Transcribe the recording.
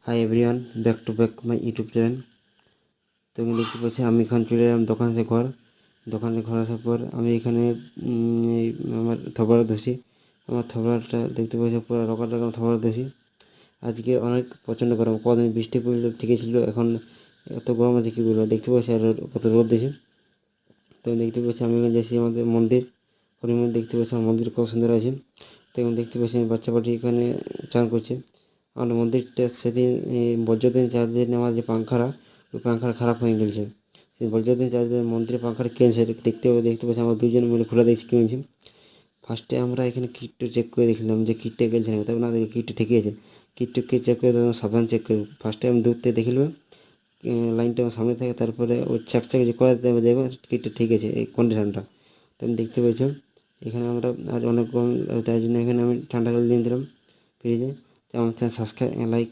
Hi everyone, back to back my YouTube channel. তো এখানে দেখতে পাচ্ছি আমি এখানে চলে এলাম দোকানে ঘর আসার পর আমি এখানে এই আমার থবড়া ধুছি। আমার থবড়াটা দেখতে পাচ্ছি পুরো রকার রকম থবড়া ধুছি। আজকে অনেক প্রচণ্ড গরম, কদিন বৃষ্টি পড়লে ঠিকই ছিল, এখন এত গরম আছে কী বলবো। দেখতে পাচ্ছি আর কত রোদ দিয়েছে। তো দেখতে পাচ্ছি আমি এখানে যাচ্ছি আমাদের মন্দির, হরি মন্দির। দেখতে পাচ্ছি আমার মন্দির কত সুন্দর আছে। তো এখন দেখতে পাচ্ছি বাচ্চা পাটি এখানে চান করছে। আমাদের মন্দিরটা সেদিন বজ্রদিন চার্জে নেওয়া যে পাংখাটা, ওই পাংখাটা খারাপ হয়ে গেছে। সেই বজ্রদিন চার্জের মন্দিরের পাংখাটা কিনেছে, দেখতে পাচ্ছি আমরা দুজন মিলে খুলে দেখছি কিনেছি। ফার্স্টে আমরা এখানে কিটটা চেক করে দেখলাম যে কিটটা গেছে না, তারপর না দেখি কিটটা ঠিকই আছে। কিটটাকে চেক করে তখন সাবধান চেক করি। ফার্স্টে আমি দূর থেকে দেখলাম লাইনটা আমার সামনে থাকে, তারপরে ওই চাক যে করে দেখবো কিটটা ঠিক আছে এই কন্ডিশনটা। তো আমি দেখতে পেয়েছি এখানে আমরা আজ অনেক গরম, তাই জন্য এখানে আমি ঠান্ডা জল দিয়ে দিলাম ফ্রিজে। যেমন সাবস্ক্রাইব লাইক